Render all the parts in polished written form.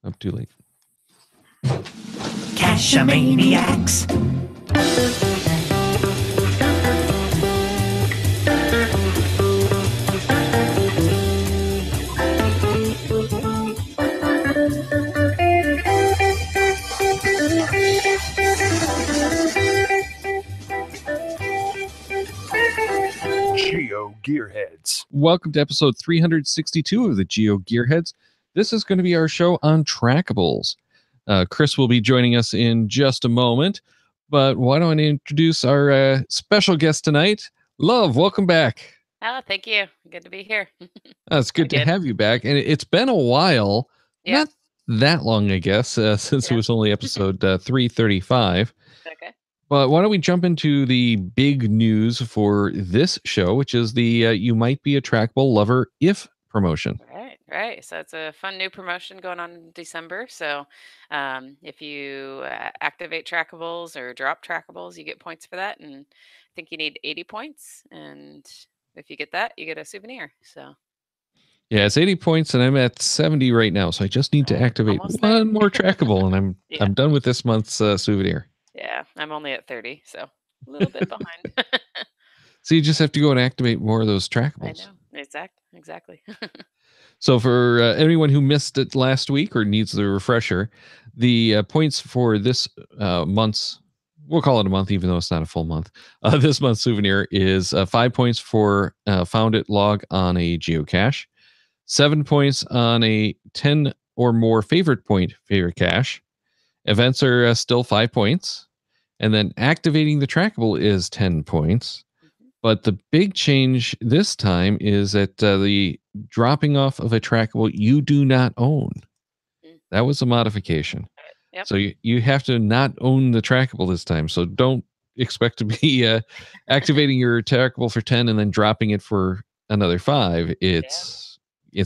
Up too late. Cashamaniacs. GeoGearHeads. Welcome to episode 362 of the GeoGearHeads. This is going to be our show on trackables. Chris will be joining us in just a moment, but why don't I introduce our special guest tonight? Love, welcome back. Oh, thank you. Good to be here. It's good to Again. have you back. And it's been a while, Yeah. not that long, I guess, since it Yeah. was only episode 335. Okay. But why don't we jump into the big news for this show, which is the You Might Be a Trackable Lover If promotion. Right. So it's a fun new promotion going on in December. So if you activate trackables or drop trackables, you get points for that. And I think you need 80 points. And if you get that, you get a souvenir. So Yeah, it's 80 points, and I'm at 70 right now. So I just need to activate one more trackable, and I'm done with this month's souvenir. Yeah, I'm only at 30, so a little bit behind. So you just have to go and activate more of those trackables. I know, exactly. So for anyone who missed it last week or needs the refresher, the points for this month's, we'll call it a month, even though it's not a full month. This month's souvenir is 5 points for found it log on a geocache, 7 points on a 10 or more favorite cache. Events are still 5 points. And then activating the trackable is 10 points. But the big change this time is that the dropping off of a trackable you do not own. That was a modification. Yep. So you have to not own the trackable this time. So don't expect to be activating your trackable for 10 and then dropping it for another 5. It's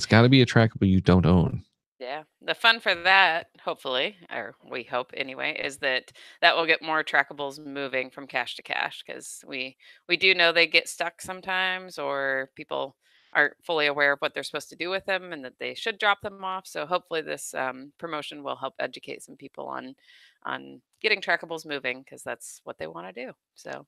got to be a trackable you don't own. Yeah. The fun for that, hopefully, or we hope anyway, is that will get more trackables moving from cache to cache, because we do know they get stuck sometimes, or people aren't fully aware of what they're supposed to do with them and that they should drop them off. So hopefully this promotion will help educate some people on getting trackables moving, because that's what they want to do. So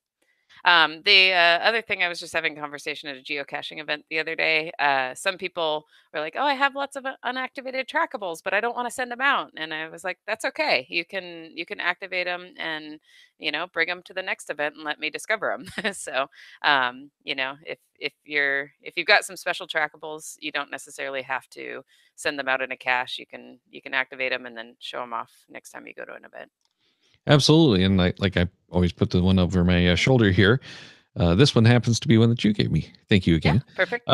the other thing, I was just having a conversation at a geocaching event the other day. Some people were like, "Oh, I have lots of unactivated trackables, but I don't want to send them out." And I was like, "That's okay. You can activate them and bring them to the next event and let me discover them." So if you've got some special trackables, you don't necessarily have to send them out in a cache. You can activate them and then show them off next time you go to an event. Absolutely. And I always put the one over my shoulder here. This one happens to be one that you gave me. Thank you again. Yeah, perfect.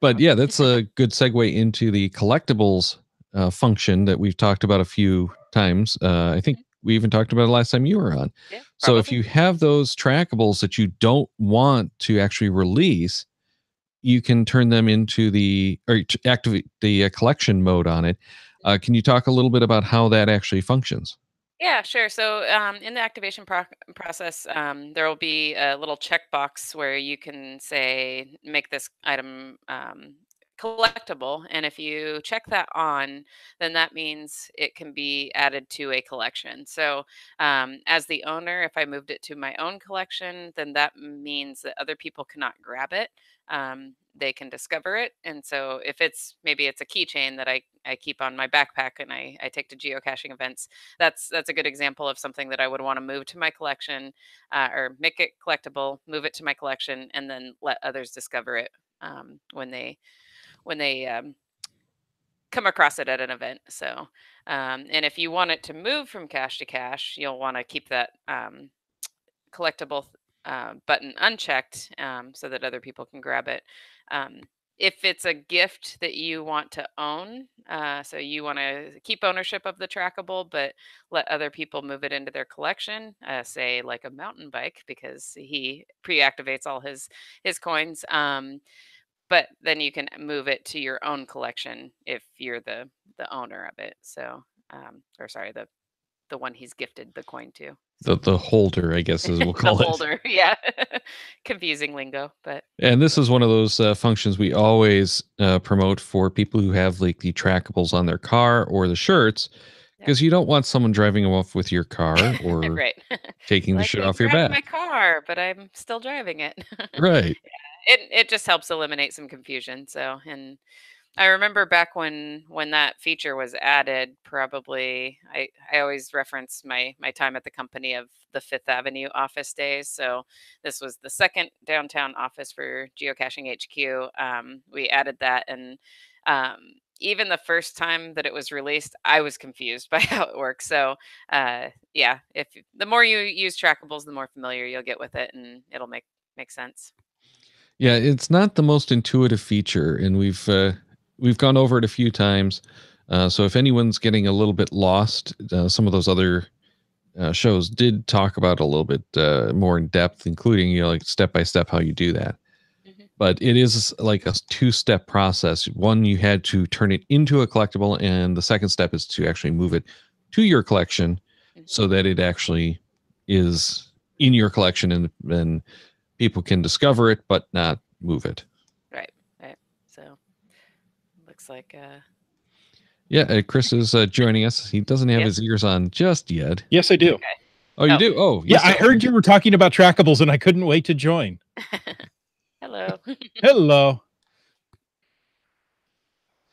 But yeah, that's a good segue into the collectibles function that we've talked about a few times. I think we even talked about it last time you were on. Yeah, so if you have those trackables that you don't want to actually release, you can turn them into activate the collection mode on it. Can you talk a little bit about how that actually functions? Yeah, sure. So in the activation process, there will be a little checkbox where you can say, make this item collectible. And if you check that on, then that means it can be added to a collection. So as the owner, if I moved it to my own collection, then that means that other people cannot grab it. They can discover it. And so if maybe it's a keychain that I keep on my backpack and I take to geocaching events, that's a good example of something that I would want to move to my collection, or make it collectible, move it to my collection, and then let others discover it when they come across it at an event. So, and if you want it to move from cache to cache, you'll want to keep that collectible button unchecked, so that other people can grab it. If it's a gift that you want to own, so you want to keep ownership of the trackable, but let other people move it into their collection, say like a mountain bike, because he pre-activates all his coins. But then you can move it to your own collection if you're the owner of it. So, or sorry, the the one he's gifted the coin to. The holder, I guess, as we'll The call it. holder, yeah. Confusing lingo, but And this is one of those functions we always promote for people who have like the trackables on their car or the shirts, because you don't want someone driving off with your car or right. taking the Like, shit "You off your grabbed my back. car, but I'm still driving it." Right. It just helps eliminate some confusion. So, and I remember back when that feature was added, probably I always reference my time at the company of the Fifth Avenue office days. So this was the second downtown office for geocaching HQ. We added that, and um, even the first time that it was released, I was confused by how it works. So yeah, if the more you use Trackables, the more familiar you'll get with it, and it'll make sense. Yeah, it's not the most intuitive feature, and we've gone over it a few times. So if anyone's getting a little bit lost, some of those other shows did talk about it a little bit more in depth, including like step by step how you do that. But it is like a two-step process. One, you had to turn it into a collectible, and the second step is to actually move it to your collection so that it actually is in your collection, and people can discover it but not move it. Right. So looks like yeah, Chris is joining us. He doesn't have his ears on just yet. Yes, I do. Okay. Oh, you do? Oh, yeah. I heard you were talking about Trackables, and I couldn't wait to join. Hello. Hello.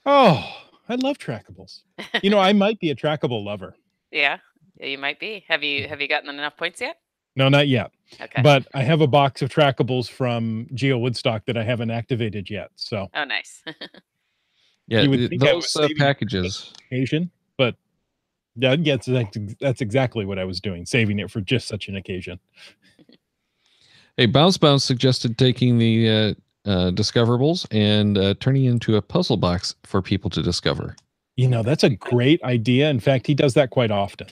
Oh, I love Trackables. You know, I might be a Trackable lover. Yeah, you might be. Have you gotten enough points yet? No, not yet. Okay. But I have a box of Trackables from Geo Woodstock that I haven't activated yet. So. Oh, nice. Yeah, you would think I was those packages. Occasion, but yeah, that's exactly what I was doing, saving it for just such an occasion. Hey, Bounce suggested taking the discoverables and turning into a puzzle box for people to discover. You know, that's a great idea. In fact, he does that quite often.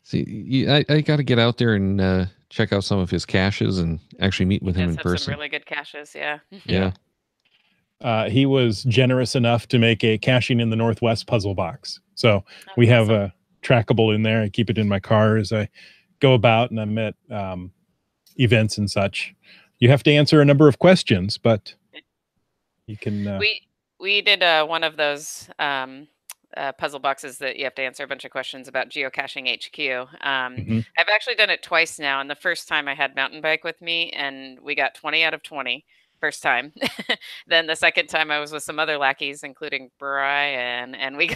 See, I got to get out there and check out some of his caches and actually meet with him in person. Some really good caches, yeah. Yeah. He was generous enough to make a caching in the Northwest puzzle box. So we have a trackable in there. I keep it in my car as I go about and I'm at events and such. You have to answer a number of questions, but you can. We did one of those puzzle boxes that you have to answer a bunch of questions about geocaching HQ. I've actually done it twice now, and the first time I had mountain bike with me, and we got 20 out of 20. First time. Then the second time I was with some other lackeys, including Brian, and we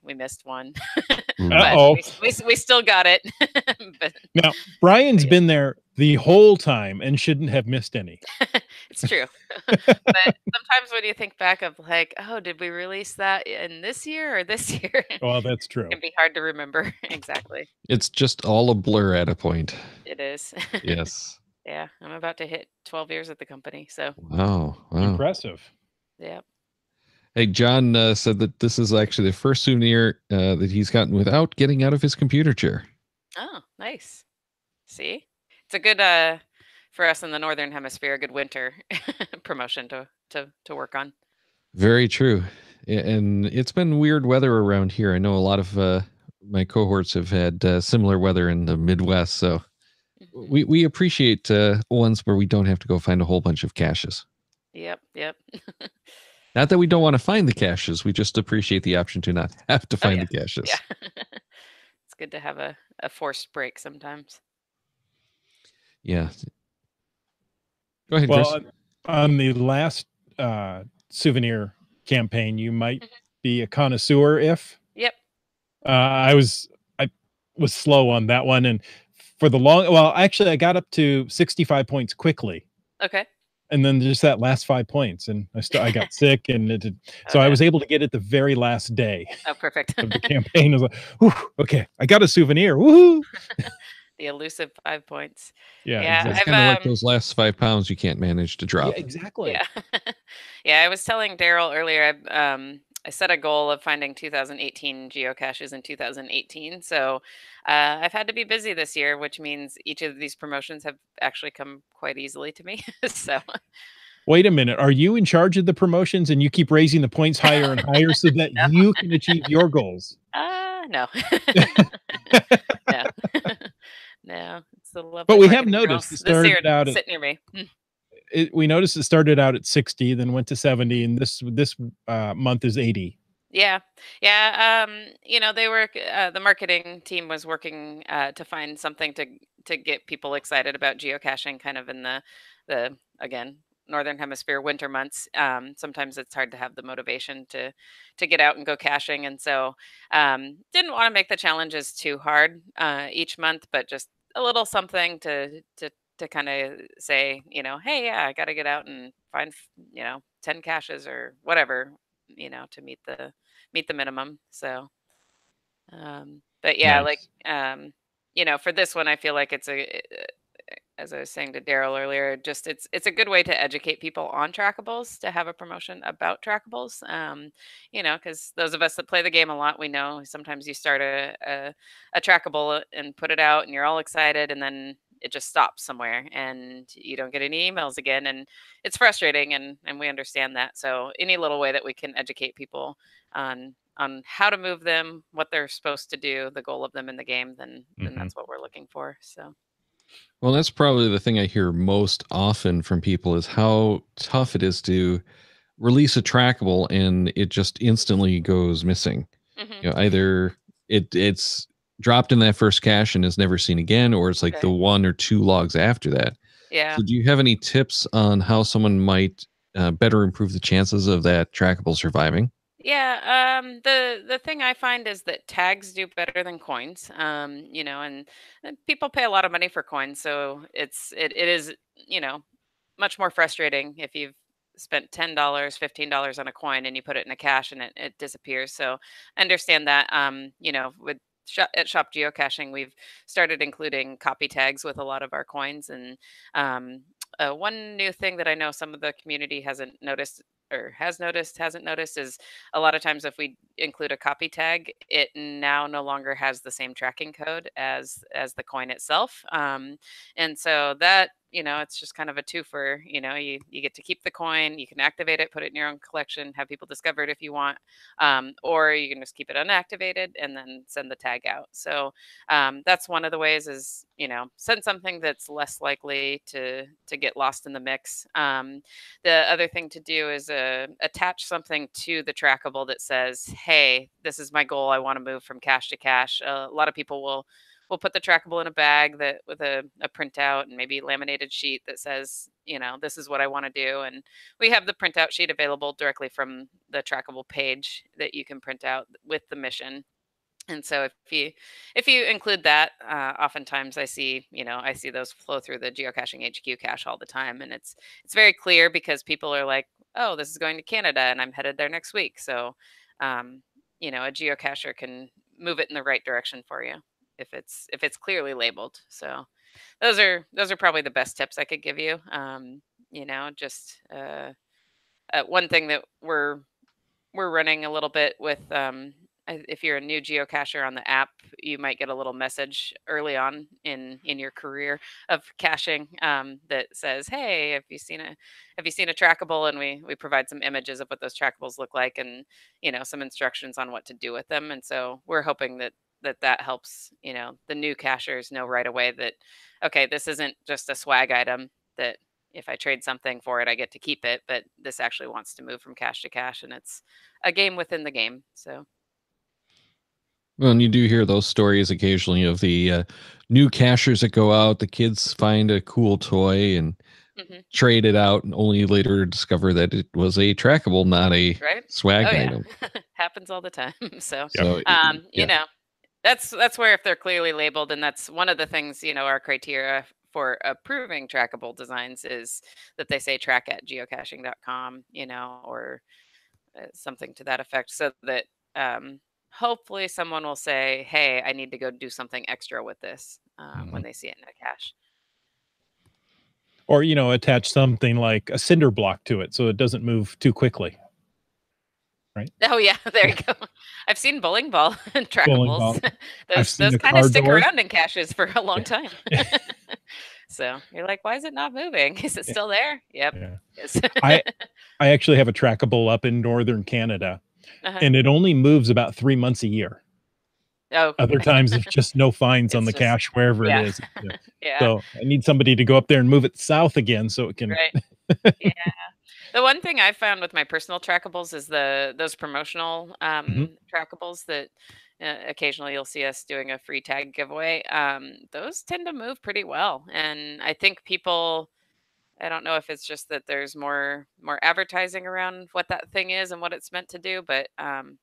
missed one. But we still got it. But, now Brian's been there the whole time and shouldn't have missed any. It's true. But sometimes when you think back of like, oh, did we release that in this year or this year? Well, that's true. It can be hard to remember. Exactly. It's just all a blur at a point. It is. Yes. Yeah, I'm about to hit 12 years at the company, so. Wow. Impressive. Yeah. Hey, John said that this is actually the first souvenir that he's gotten without getting out of his computer chair. Oh, nice. See? It's a good, for us in the Northern Hemisphere, a good winter promotion to work on. Very true. And it's been weird weather around here. I know a lot of my cohorts have had similar weather in the Midwest, so we appreciate ones where we don't have to go find a whole bunch of caches. Yep. Not that we don't want to find the caches. We just appreciate the option to not have to find the caches. Yeah. It's good to have a forced break sometimes. Yeah. Go ahead, well, Chris. On the last souvenir campaign, you might be a connoisseur if. Yep. I was slow on that one, and for the actually I got up to 65 points quickly. Okay. And then just that last 5 points, and I got sick, and I was able to get it the very last day. Oh, perfect. Of the campaign. I was like, whew, okay, I got a souvenir. Woohoo! The elusive 5 points. Yeah, exactly. It's kind of like those last 5 pounds you can't manage to drop. Yeah, exactly. Yeah. Yeah, I was telling Daryl earlier, I set a goal of finding 2018 geocaches in 2018. So I've had to be busy this year, which means each of these promotions have actually come quite easily to me. So. Wait a minute. Are you in charge of the promotions and you keep raising the points higher and higher so that you can achieve your goals? No. No. No, it's the lovely But we have marketing noticed it girls this year started out at sit near me. we noticed it started out at 60, then went to 70, and this month is 80. Yeah. Yeah, they were the marketing team was working to find something to get people excited about geocaching kind of in the again, northern hemisphere winter months. Sometimes it's hard to have the motivation to get out and go caching, and so didn't want to make the challenges too hard each month, but just a little something to kind of say, hey, yeah, I got to get out and find 10 caches or whatever, to meet the minimum. So, but yeah, like, Nice. for this one, I feel like as I was saying to Daryl earlier, just it's a good way to educate people on trackables, to have a promotion about trackables. Because those of us that play the game a lot, we know sometimes you start a trackable and put it out, and you're all excited, and then it just stops somewhere, and you don't get any emails again, and it's frustrating, and we understand that. So any little way that we can educate people on how to move them, what they're supposed to do, the goal of them in the game, then Mhm. that's what we're looking for. So. Well, that's probably the thing I hear most often from people is how tough it is to release a trackable and it just instantly goes missing. Hmm. Either it's dropped in that first cache and is never seen again, or it's like the Right. one or two logs after that. Yeah. So, do you have any tips on how someone might better improve the chances of that trackable surviving? Yeah. The thing I find is that tags do better than coins. And people pay a lot of money for coins, so it is much more frustrating if you've spent $10, $15 on a coin and you put it in a cache and it disappears. So I understand that. With at Shop Geocaching, we've started including copy tags with a lot of our coins. And one new thing that I know some of the community hasn't noticed or hasn't noticed is a lot of times if we include a copy tag, it now no longer has the same tracking code as the coin itself. And so that, it's just kind of a twofer. You get to keep the coin, you can activate it, put it in your own collection, have people discover it if you want, or you can just keep it unactivated and then send the tag out. So that's one of the ways is, send something that's less likely to get lost in the mix. The other thing to do is attach something to the trackable that says, hey, this is my goal, I want to move from cache to cache. A lot of people will put the trackable in a bag that with a printout and maybe laminated sheet that says, this is what I want to do. And we have the printout sheet available directly from the trackable page that you can print out with the mission. And so if you include that, oftentimes I see those flow through the geocaching HQ cache all the time, and it's very clear because people are like, oh, this is going to Canada, and I'm headed there next week. So, um, a geocacher can move it in the right direction for you if it's clearly labeled. So those are probably the best tips I could give you. Just one thing that we're running a little bit with if you're a new geocacher on the app, you might get a little message early on in your career of caching that says, hey, have you seen a trackable, and we provide some images of what those trackables look like, and some instructions on what to do with them. And so we're hoping that helps the new cachers know right away that, okay, this isn't just a swag item that if I trade something for it, I get to keep it, but this actually wants to move from cache to cache, and it's a game within the game. So. Well, and you do hear those stories occasionally of the new cachers that go out. The kids find a cool toy and Hmm. trade it out, and only later discover that it was a trackable, not a Right? Oh swag yeah, item. happens all the time. So, Yep. So, um, you yeah. know, that's where if they're clearly labeled, and that's one of the things our criteria for approving trackable designs is that they say track at geocaching.com, or something to that effect, so that hopefully someone will say, "Hey, I need to go do something extra with this," Mhm. when they see it in a cache. Or, attach something like a cinder block to it so it doesn't move too quickly, right? Oh yeah, there you go. I've seen bowling ball and Bowling trackables. ball. I've those seen those a kind of car stick door. around in caches for a long Yeah. time. So you're like, why is it not moving? Is it Yeah. still there? Yep. Yeah. Yes. I I actually have a trackable up in northern Canada, Uh-huh. and it only moves about 3 months a year. Oh, Other times there's just no fines on It's the just- cache wherever yeah. it is. yeah. So I need somebody to go up there and move it south again so it can. Right. Yeah. The one thing I've found with my personal trackables is those promotional Mhm. trackables that occasionally you'll see us doing a free tag giveaway. Those tend to move pretty well, and I think people. I don't know if it's just that there's more advertising around what that thing is and what it's meant to do, but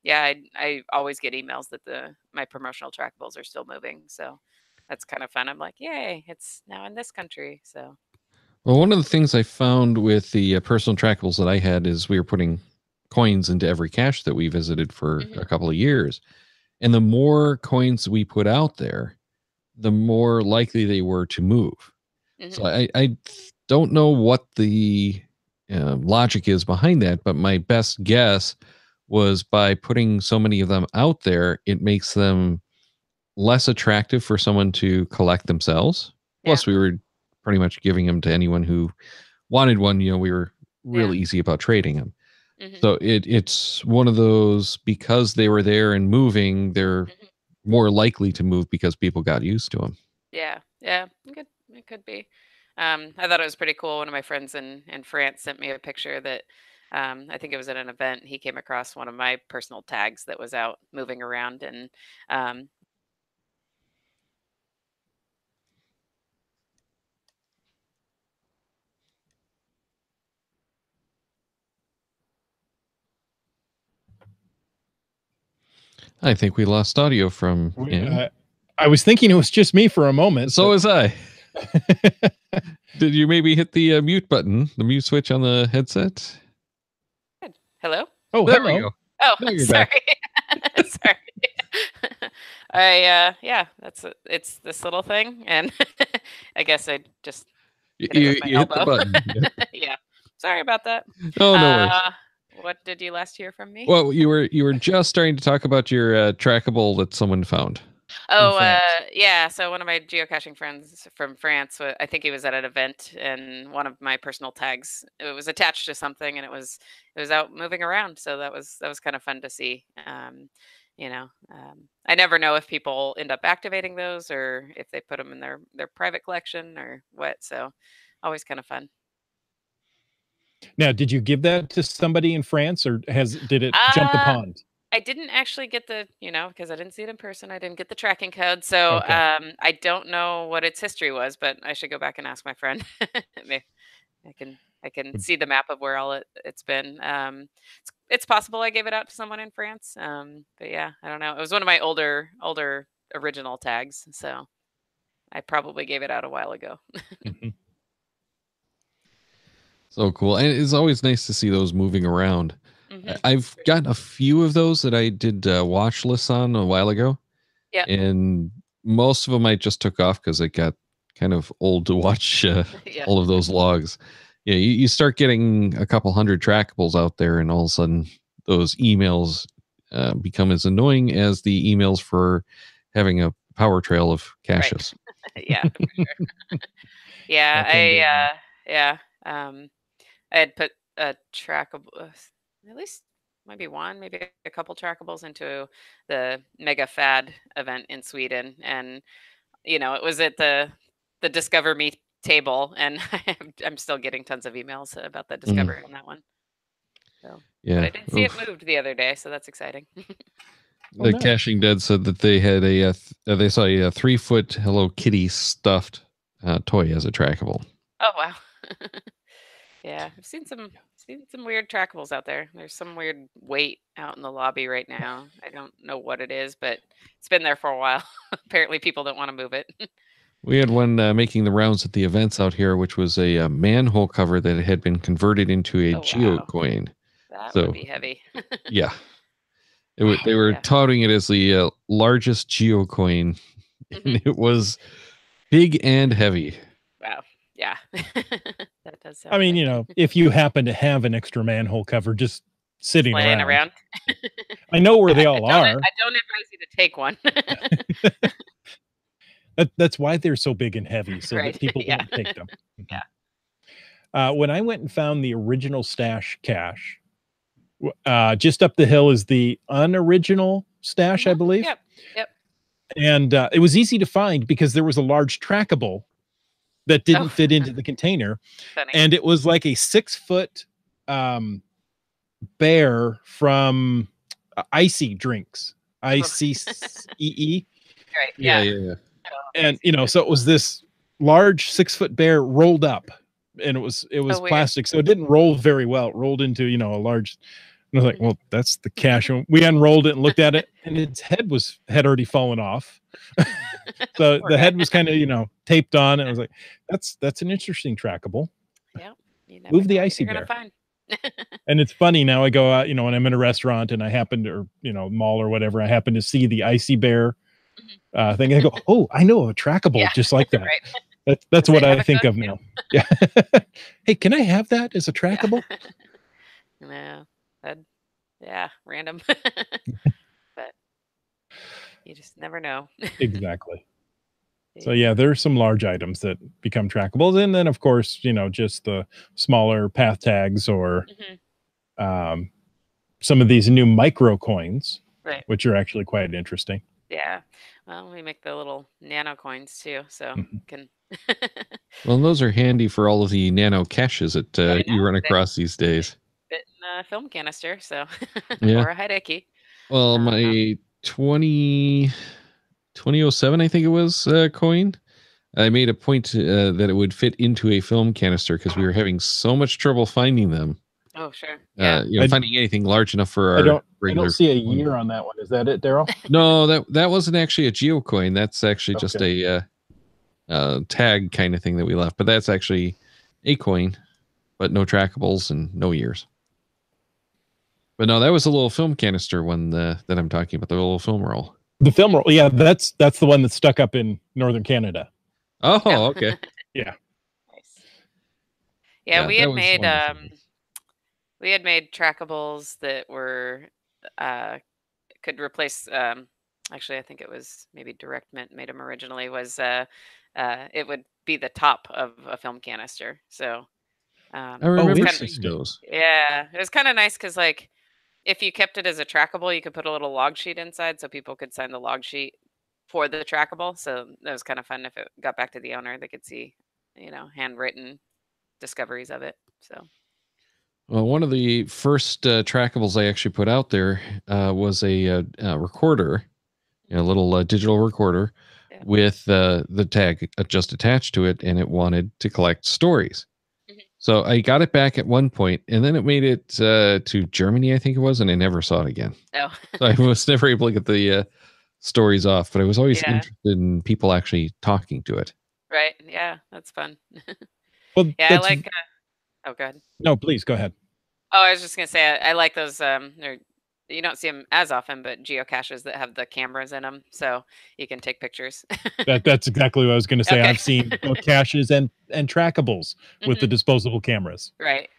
yeah, I always get emails that my promotional trackables are still moving, so that's kind of fun. I'm like, yay, it's now in this country. So Well, one of the things I found with the personal trackables that I had is we were putting coins into every cache that we visited for a couple of years. And the more coins we put out there, the more likely they were to move. So I don't know what the logic is behind that, but my best guess was by putting so many of them out there, it makes them less attractive for someone to collect themselves. Plus, we were pretty much giving them to anyone who wanted one. You know, we were really easy about trading them. So it's one of those, because they were there and moving, they're more likely to move because people got used to them. Yeah, it could be. I thought it was pretty cool. One of my friends in France sent me a picture that I think it was at an event. He came across one of my personal tags that was out moving around, and um, I think we lost audio from Ann. I was thinking it was just me for a moment. So was I. Did you maybe hit the mute button, the mute switch on the headset? hello. Oh, There hello. we go. Oh, Now you're sorry. back. sorry. Yeah, it's this little thing, and I guess I just hit it You with my hit the elbow. button. Yeah. yeah, sorry about that. Oh, no worries. What did you last hear from me? Well, you were just starting to talk about your trackable that someone found. Oh, France. yeah. So one of my geocaching friends from France, I think he was at an event, and one of my personal tags, it was attached to something, and it was out moving around. So that was kind of fun to see. I never know if people end up activating those or if they put them in their private collection or what. So always kind of fun. Now, did you give that to somebody in France, or did it jump the Uh, pond? I didn't actually get because I didn't see it in person. I didn't get the tracking code, so Okay. I don't know what its history was. But I should go back and ask my friend. Maybe I can see the map of where all it's been. It's possible I gave it out to someone in France. But yeah, I don't know. It was one of my older original tags, so I probably gave it out a while ago. Mhm. So cool. And it's always nice to see those moving around. I've gotten a few of those that I did watch lists on a while ago. Yeah. And most of them I just took off because it got kind of old to watch all of those logs. Yeah, you start getting a couple hundred trackables out there, and all of a sudden those emails become as annoying as the emails for having a power trail of caches. Yeah, for sure. Yeah, That can be, yeah. I had put a trackable, at least maybe one, maybe a couple trackables into the Mega Fad event in Sweden, and it was at the Discover Me table, and I'm still getting tons of emails about the Discover on that one. So, but I Yeah. did see it moved the other day, so that's exciting. The nice. Caching Dead said that they had they saw a 3-foot Hello Kitty stuffed toy as a trackable. Oh wow. Yeah, I've seen some weird trackables out there. There's some weird weight out in the lobby right now. I don't know what it is, but it's been there for a while. Apparently, people don't want to move it. We had one making the rounds at the events out here, which was a manhole cover that had been converted into a Oh, geo wow. coin. That So, would be heavy. yeah, they were Yeah. touting it as the largest geo coin, and it was big and heavy. Wow. Yeah. That does sound I mean, heavy. if you happen to have an extra manhole cover just sitting Laying around, around. I know where they I all don't are. I don't advise you to take one. That's why they're so big and heavy, so Right. that people Yeah. don't take them. Yeah. When I went and found the original stash cache, just up the hill is the unoriginal stash, I believe. Yep. Yep. And it was easy to find because there was a large trackable that didn't fit into the container. Funny. And it was like a 6-foot bear from Icy Drinks, ICEE. Right. Yeah. And so it was this large 6-foot bear rolled up, and it was weird. plastic, so it didn't roll very well. It rolled into a large. And I was like, well, that's the cash. And we unrolled it and looked at it, and its head had already fallen off. So the head was kind of taped on, and I was like, that's an interesting trackable. Yeah. Move the icy bear. Find. And it's funny now. I go out, when I'm in a restaurant and I happen to, or mall or whatever, I happen to see the icy bear thing. I go, oh, I know a trackable just like that. Right. That's what I think of now. Yeah. Hey, can I have that as a trackable? No. Random. But you just never know. Exactly. So yeah, there's some large items that become trackables, and then of course, just the smaller path tags or some of these new micro coins, right, which are actually quite interesting. Yeah. Well, we make the little nano coins too, so can. Well, those are handy for all of the nano caches that you run across these days. Fit in a film canister, so Yeah. or a Hideki. Well, my 2007, I think it was, coin. I made a point that it would fit into a film canister because we were having so much trouble finding them. Oh, sure. Yeah. Finding anything large enough for our regular. I don't see a year on that one. Is that it, Daryl? No, that wasn't actually a GeoCoin. That's actually just a tag kind of thing that we left. But that's actually a coin, but no trackables and no years. But no, that was a little film canister one that I'm talking about, the little film roll. The film roll, yeah, that's the one that's stuck up in northern Canada. Oh, okay. Yeah. Nice. Yeah, we had made trackables that were could replace. Actually, I think it was maybe Direct Mint made them originally. Was it would be the top of a film canister. So I remember seeing those. Yeah, it was kind of nice because if you kept it as a trackable, you could put a little log sheet inside so people could sign the log sheet for the trackable. So that was kind of fun. If it got back to the owner, they could see, handwritten discoveries of it. So, well, one of the first trackables I actually put out there was a recorder, a little digital recorder with the tag just attached to it, and it wanted to collect stories. So I got it back at one point, and then it made it to Germany, I think it was, and I never saw it again. Oh. So I was never able to get the stories off, but I was always interested in people actually talking to it. Right. Yeah, that's fun. Well, yeah, I like... oh, go ahead. No, please, go ahead. Oh, I was just going to say, I like those... you don't see them as often, but geocaches that have the cameras in them, so you can take pictures. That's exactly what I was going to say. Okay. I've seen both caches and trackables with the disposable cameras. Right.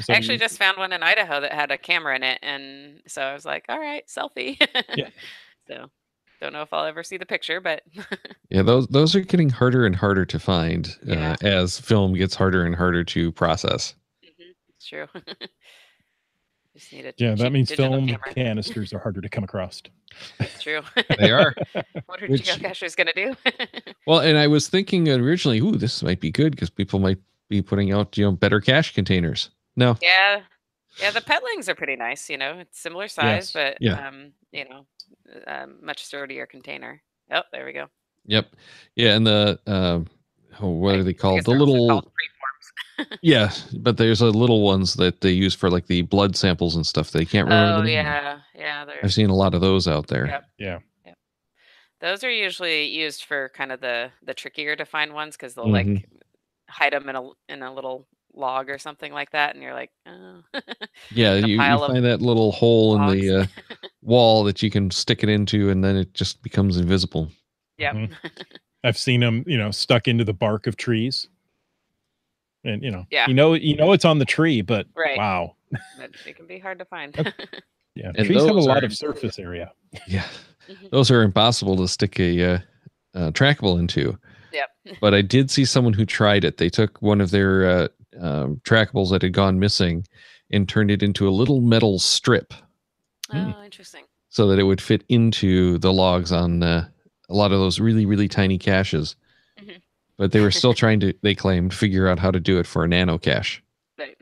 So I actually just found one in Idaho that had a camera in it, and so I was like, all right, selfie. Yeah. So don't know if I'll ever see the picture, but yeah, those are getting harder and harder to find as film gets harder and harder to process. It's true. Just need that means film canisters are harder to come across. That's true. They are. What are geocachers going to do? Well, and I was thinking originally, this might be good because people might be putting out, better cache containers. No. Yeah, the petlings are pretty nice. It's similar size, but much sturdier container. Oh, there we go. Yep. Yeah, and the what are they called? The little. Yeah, but there's little ones that they use for like the blood samples and stuff. They can't remember. Oh, yeah. I've seen a lot of those out there. Yep. Those are usually used for kind of the trickier to find ones because they'll like hide them in a little log or something like that, and you're like, oh. Yeah, you find that little hole in the wall that you can stick it into, and then it just becomes invisible. Yeah. I've seen them, stuck into the bark of trees. And yeah. It's on the tree, but wow, it can be hard to find. Yeah, and trees have a lot of surface area. Yeah, those are impossible to stick a trackable into. Yep. But I did see someone who tried it. They took one of their trackables that had gone missing and turned it into a little metal strip. Oh, interesting. So that it would fit into the logs on a lot of those really, really tiny caches. Mhm. But they were still trying to, they claimed, figure out how to do it for a nano cache. Right.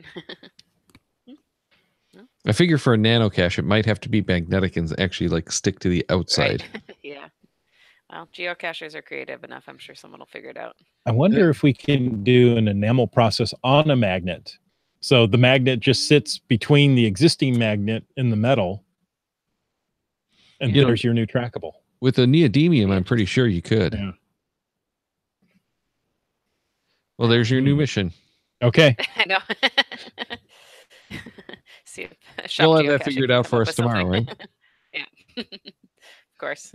I figure for a nano cache, it might have to be magnetic and actually like stick to the outside. Right. Yeah. Well, geocachers are creative enough. I'm sure someone will figure it out. I wonder if we can do an enamel process on a magnet. So the magnet just sits between the existing magnet and the metal. And You know, there's your new trackable. With a neodymium, I'm pretty sure you could. Yeah. Well, there's your new mission. Okay. I know. See if We'll have Geocaching that figured can out come for up us with tomorrow, something. right? Yeah. Of course.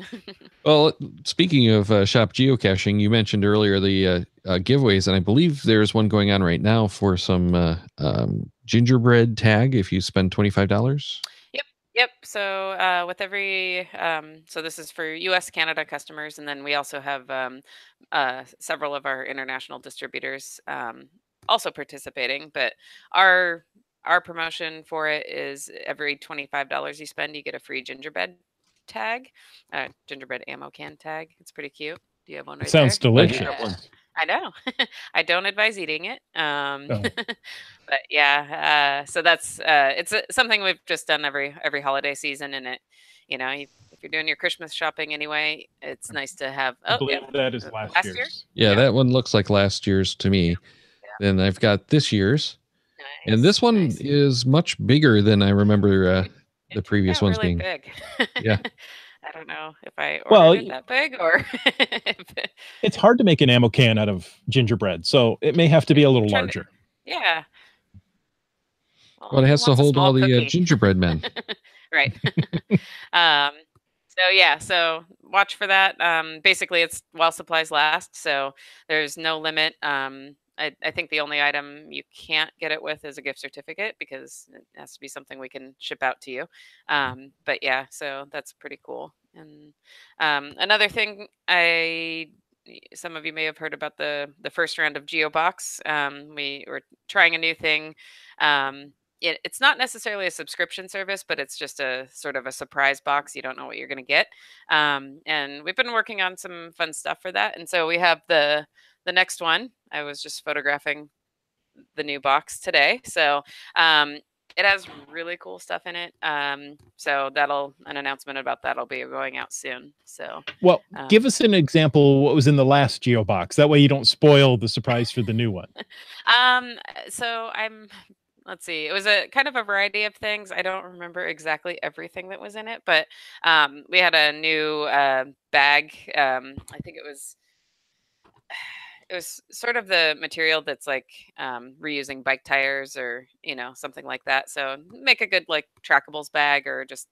Well, speaking of shop geocaching, you mentioned earlier the giveaways, and I believe there's one going on right now for some gingerbread tag if you spend $25. Yep. So with every, so this is for U.S. Canada customers, and then we also have several of our international distributors also participating. But our our promotion for it is every $25 you spend, you get a free gingerbread tag, gingerbread ammo can tag. It's pretty cute. Do you have one It right sounds there? delicious. I know. I don't advise eating it. Oh. But yeah, so that's it's something we've just done every holiday season, and it, if you're doing your Christmas shopping anyway, it's nice to have. I Oh, believe yeah, that is last year. year's. Yeah, Yeah. that one looks like last year's to me. Then I've got this year's. Nice, And this one nice. is much bigger than I remember It the turned previous out ones really being. big. Yeah. I don't know if I Well, ordered it that big or. it's hard to make an ammo can out of gingerbread, so it may have to be a little Trying to- larger. Yeah. Well, it has to who wants a hold all small the cookie? gingerbread men. Right. So yeah, so watch for that. Basically, it's while supplies last, so there's no limit. I think the only item you can't get it with is a gift certificate because it has to be something we can ship out to you. But yeah, so that's pretty cool. And another thing, some of you may have heard about the first round of GeoBox. We were trying a new thing. It's not necessarily a subscription service, but it's just a sort of a surprise box. You don't know what you're going to get. And we've been working on some fun stuff for that. And so we have the next one. I was just photographing the new box today. So it has really cool stuff in it. So an announcement about that'll be going out soon. So Well, give us an example of what was in the last Geo box. That way you don't spoil the surprise for the new one. So let's see. It was a kind of a variety of things. I don't remember exactly everything that was in it, but we had a new bag. I think it was sort of the material that's like reusing bike tires or something like that. So make a good like trackables bag, or just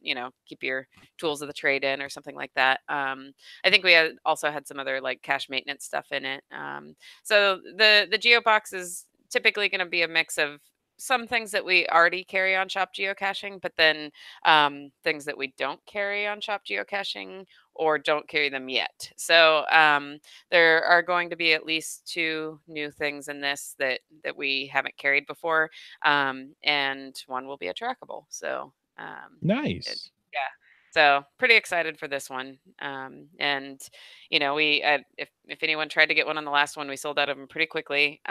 keep your tools of the trade in or something like that. I think we also had some other like cache maintenance stuff in it. So the geo box is typically going to be a mix of some things that we already carry on shop geocaching, but then things that we don't carry on shop geocaching or don't carry them yet. So there are going to be at least 2 new things in this that we haven't carried before, and one will be a trackable. So Nice. yeah. So pretty excited for this one. And we if anyone tried to get one on the last one, we sold out of them pretty quickly.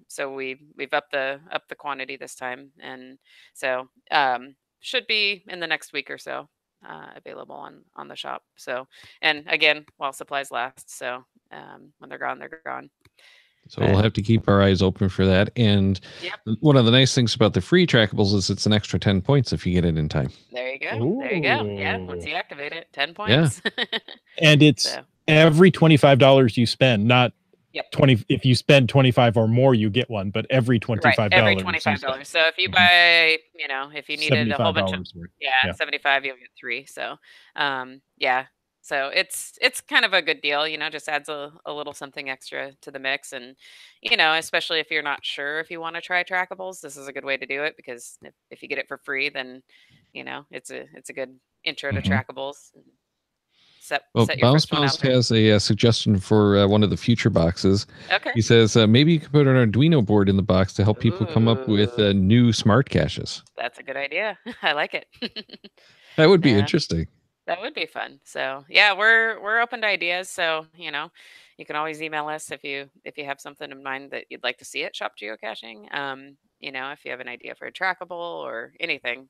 So we've upped the quantity this time, and so should be in the next week or so available on the shop. So, and again, while supplies last. So when they're gone, they're gone. So we'll have to keep our eyes open for that. And one of the nice things about the free trackables is it's an extra 10 points if you get it in time. There you go. There you go. Yeah. Once you activate it, 10 points. And it's every $25 you spend, not 20. If you spend 25 or more, you get one, but every $25. Right, every $25. So if you buy, if you needed a whole bunch of, worth. 75, you'll get 3. So, yeah. So it's kind of a good deal, just adds a little something extra to the mix. And, especially if you're not sure if you want to try trackables, this is a good way to do it, because if you get it for free, then, it's a good intro to trackables. Well, Bounce Mouse has a suggestion for one of the future boxes. Okay. He says maybe you could put an Arduino board in the box to help people come up with new smart caches. That's a good idea. I like it. That would be interesting. That would be fun. So yeah, we're open to ideas. So you can always email us if you have something in mind that you'd like to see at Shop Geocaching. If you have an idea for a trackable or anything,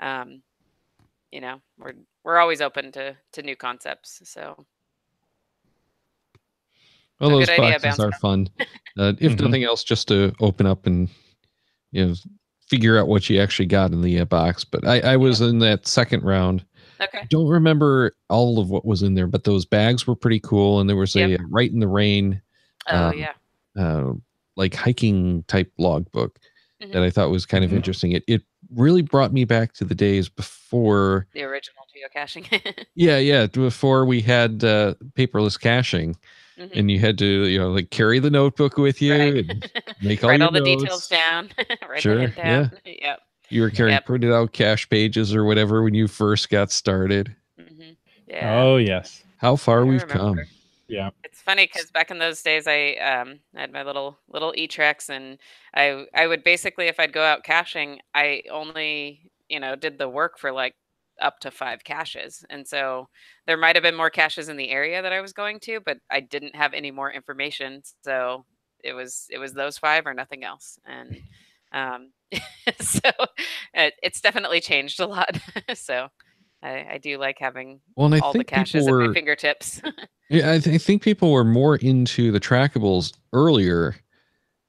um, we're always open to new concepts. So Well, good those idea, boxes bounce are fun. If Mhm. nothing else, just to open up and you know figure out what you actually got in the box. But I was in that second round. I Okay. don't remember all of what was in there, but those bags were pretty cool, and there was Yep. a Right in the Rain, Oh um, yeah. uh, like hiking type logbook Hmm. that I thought was kind of interesting. It really brought me back to the days before. The original geocaching. Yeah, before we had paperless caching, Hmm. and you had to like carry the notebook with Right. you and make all Write your all the details notes. down. Write the Sure, hint out. yeah. Yep. You were carrying Yep. printed out cache pages or whatever when you first got started. Hmm. Yeah. Oh yes. How far I we've remember. come. Yeah. It's funny because back in those days, I had my little e-trex, and I would basically, if I'd go out caching, I only did the work for like up to 5 caches, and so there might have been more caches in the area that I was going to, but I didn't have any more information, so it was those 5 or nothing else, and um, so it's definitely changed a lot. So I do like having Well, and I all the think people caches at my were fingertips. yeah, I think people were more into the trackables earlier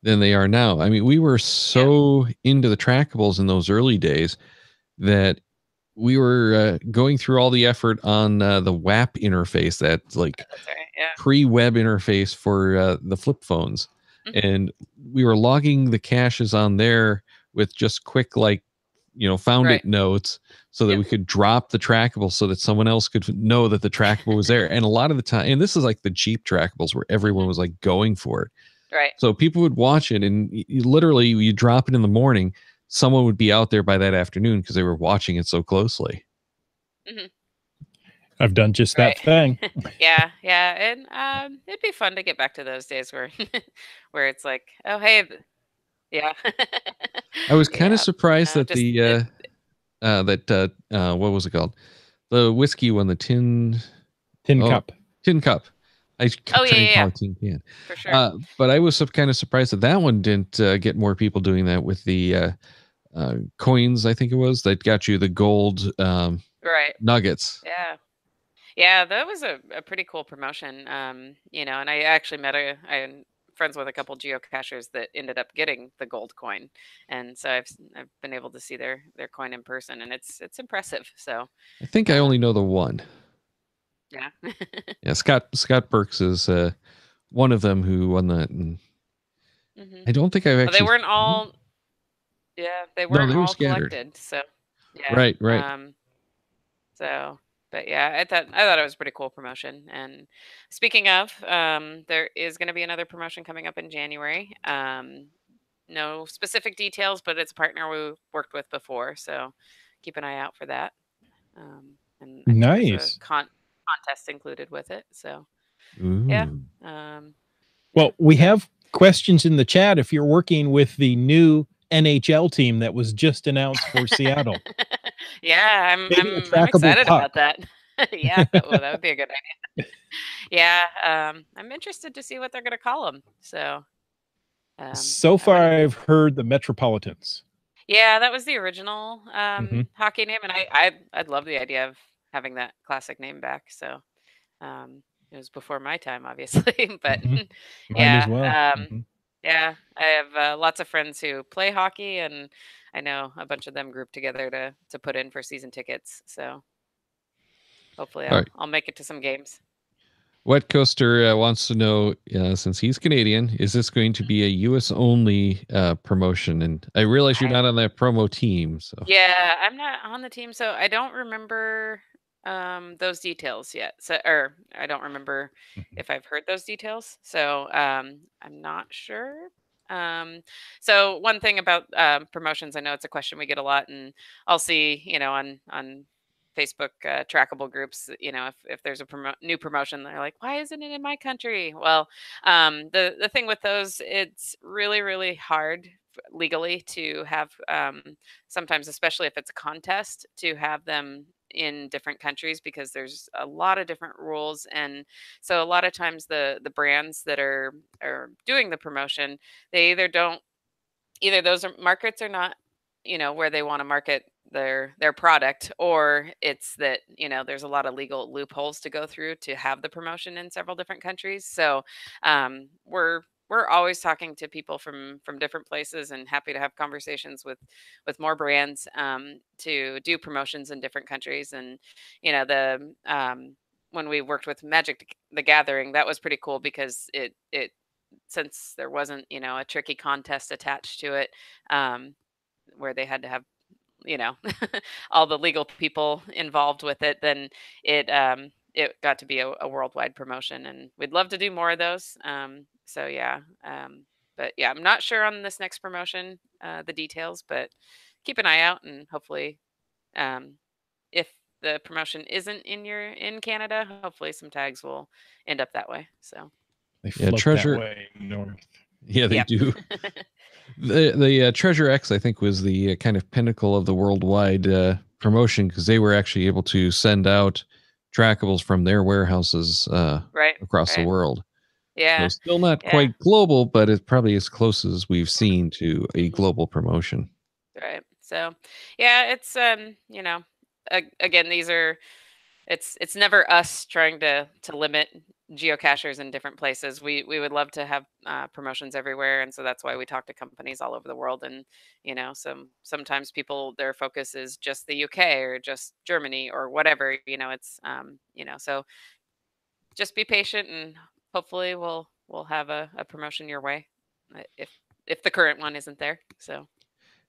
than they are now. I mean, we were Yeah. so into the trackables in those early days that we were going through all the effort on the WAP interface, that like That's right, yeah. pre-web interface for the flip phones, Mhm. and we were logging the caches on there with just quick like found Right. it notes so that Yep. we could drop the trackable so that someone else could know that the trackable was there. And a lot of the time, and this is like the cheap trackables where everyone Mhm. was like going for it, Right. so people would watch it, and literally you drop it in the morning, someone would be out there by that afternoon because they were watching it so closely. Mhm. I've done just that Right. thing. Yeah, yeah, and, it'd be fun to get back to those days where where it's like, "Oh, hey, yeah." I was kind of Yeah, surprised that just the it. what was it called? The whiskey one, the Tin oh cup. tin cup. I Oh, kept yeah, trying to yeah, call yeah, it tin can. for sure. But I was kind of surprised that that one didn't get more people doing that with the coins. I think it was that got you the gold Right. nuggets. Yeah. Yeah, that was a pretty cool promotion, and I actually I'm friends with a couple geocachers that ended up getting the gold coin, and so I've been able to see their coin in person, and it's impressive, so, I think I only um know the one. yeah. Yeah, Scott Burks is one of them who won that, and Mhm. I don't think I've Well, they actually. weren't all yeah, they No, weren't they were all scattered. collected, so yeah, Right, right. so but yeah, I thought it was a pretty cool promotion, and speaking of, there is gonna be another promotion coming up in January, no specific details, but it's a partner we worked with before, so keep an eye out for that, and I think there's a Nice. contest included with it, so yeah, Ooh. Well, yeah, we so have questions in the chat if you're working with the new NHL team that was just announced for Seattle. Yeah, I'm Maybe a I'm I'm trackable excited about puck. that. Yeah, that would be a good idea. Yeah, I'm interested to see what they're gonna call them. So, So I far, wouldn't. I've heard the Metropolitans. Yeah, that was the original Mhm. hockey name, and I'd love the idea of having that classic name back. So, it was before my time, obviously, but Mhm. Mine as yeah, well. Mhm. yeah, I have lots of friends who play hockey, and I know a bunch of them grouped together to put in for season tickets. So hopefully All I'll right. I'll make it to some games. Wet Coaster wants to know, since he's Canadian, is this going to be a U.S. only promotion? And I realize you're I not on that promo team, so Yeah, I'm not on the team, so I don't remember those details yet. So or I don't remember Mhm. if I've heard those details. So I'm not sure. Um so one thing about promotions, I know it's a question we get a lot, and I'll see, on Facebook trackable groups, if there's a new promotion, they're like, why isn't it in my country? Well, the thing with those, it's really, really hard legally to have sometimes, especially if it's a contest, to have them in different countries because there's a lot of different rules. And so a lot of times the brands that are doing the promotion, they either those markets are not, where they want to market their product, or it's that, there's a lot of legal loopholes to go through to have the promotion in several different countries. So we're always talking to people from different places, and happy to have conversations with more brands to do promotions in different countries. And the when we worked with Magic the Gathering, that was pretty cool because it since there wasn't, a tricky contest attached to it, where they had to have, you know, all the legal people involved with it, then it got to be a worldwide promotion, and we'd love to do more of those. So yeah, but yeah, I'm not sure on this next promotion, the details, but keep an eye out, and hopefully, um, if the promotion isn't in Canada, hopefully some tags will end up that way. So They Yeah, float Treasure. that way north. Yeah, they Yep. do. The Treasure X, I think, was the kind of pinnacle of the worldwide promotion, because they were actually able to send out trackables from their warehouses Right. across the Right. world. So Yeah. still not Yeah. quite global, but it's probably as close as we've seen to a Mhm. global promotion. Right. So, yeah, it's again, these are it's never us trying to limit geocachers in different places. We would love to have promotions everywhere, and so that's why we talk to companies all over the world. And sometimes people, their focus is just the UK or just Germany or whatever. It's so just be patient, and hopefully we'll have a promotion your way, if the current one isn't there. So.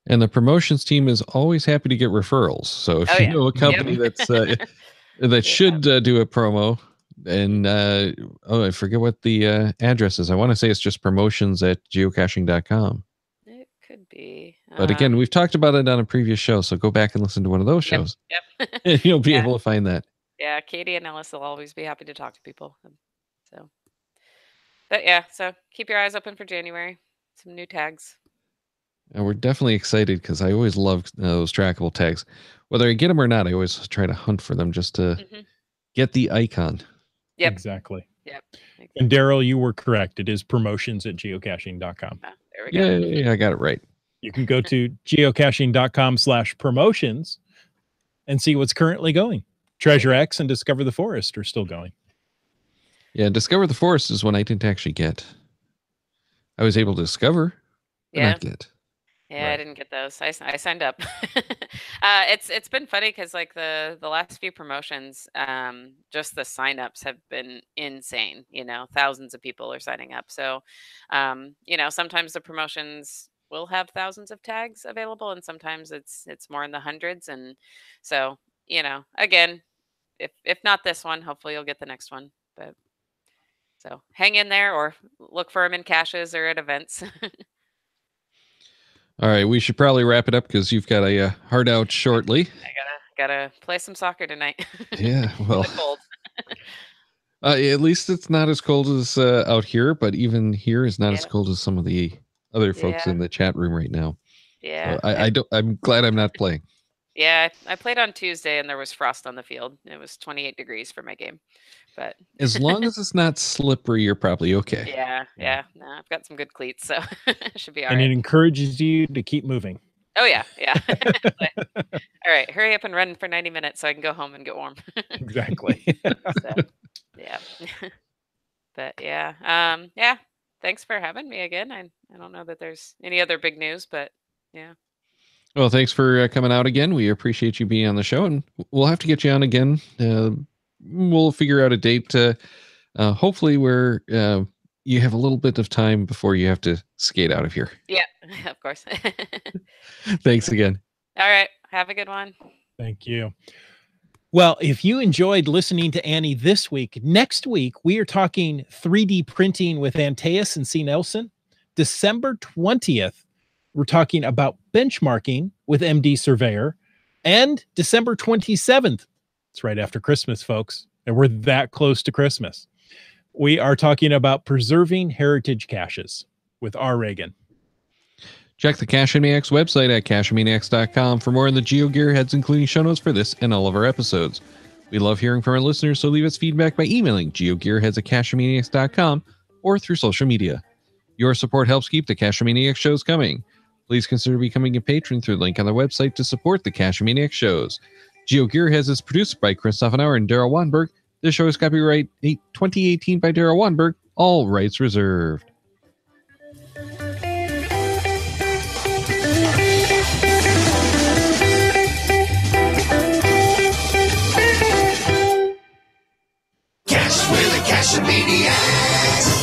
And the promotions team is always happy to get referrals. So if Oh you yeah. know a company Yep. that's that Yeah. should do a promo, and I forget what the address is. I want to say it's just promotions@geocaching.com. It could be. But again, we've talked about it on a previous show, so go back and listen to one of those Yep. shows, Yep. and you'll be Yeah. able to find that. Yeah. Katie and Ellis will always be happy to talk to people. So, but yeah, so keep your eyes open for January. Some new tags. And we're definitely excited, because I always loved those trackable tags. Whether I get them or not, I always try to hunt for them just to Hmm. get the icon. Yep. Exactly. Yep. And Daryl, you were correct. It is promotions@geocaching.com. Ah, there we go. Yeah, I got it right. You can go to geocaching.com/promotions and see what's currently going. Treasure X and Discover the Forest are still going. Yeah, Discover the Forest is one I didn't actually get. I was able to discover, but Yeah. not get. Yeah, Right. I didn't get those. I signed up. It's been funny because like the last few promotions, just the signups have been insane. Thousands of people are signing up. So, sometimes the promotions will have thousands of tags available, and sometimes it's more in the hundreds. And so, again, if not this one, hopefully you'll get the next one. But so hang in there, or look for them in caches or at events. All right, we should probably wrap it up, because you've got a hard out shortly. I gotta play some soccer tonight. Yeah, In well, the cold. at least it's not as cold as out here, but even here is not as Yeah. cold as some of the other folks Yeah. in the chat room right now. Yeah. So I'm glad I'm not playing. Yeah. I played on Tuesday, and there was frost on the field. It was 28 degrees for my game. But As long as it's not slippery, you're probably okay. yeah. No, I've got some good cleats, so it should be all And it right. encourages you to keep moving. Oh yeah. Like, all right, hurry up and run for 90 minutes so I can go home and get warm. Exactly. So, yeah. But yeah. Thanks for having me again. I don't know that there's any other big news, but yeah. Well, thanks for coming out again. We appreciate you being on the show, and we'll have to get you on again. We'll figure out a date, hopefully where you have a little bit of time before you have to skate out of here. Yeah, of course. Thanks again. All right. Have a good one. Thank you. Well, if you enjoyed listening to Annie this week, next week we are talking 3D printing with Antaeus and C. Nelson. December 20th, we're talking about benchmarking with MD Surveyor. And December 27th, it's right after Christmas, folks, and we're that close to Christmas. We are talking about preserving heritage caches with R. Reagan. Check the Cashmaniacs website at cashmaniacs.com for more on the GeoGearHeads, including show notes for this and all of our episodes. We love hearing from our listeners, so leave us feedback by emailing geogearheads@cashmaniacs.com or through social media. Your support helps keep the Cashmaniacs shows coming. Please consider becoming a patron through the link on the website to support the Cashmaniacs shows. GeoGearHeads is produced by Chris Offenauer and Daryl Wanberg. This show is copyright 2018 by Daryl Wanberg. All rights reserved. Cash with the Cashmaniacs.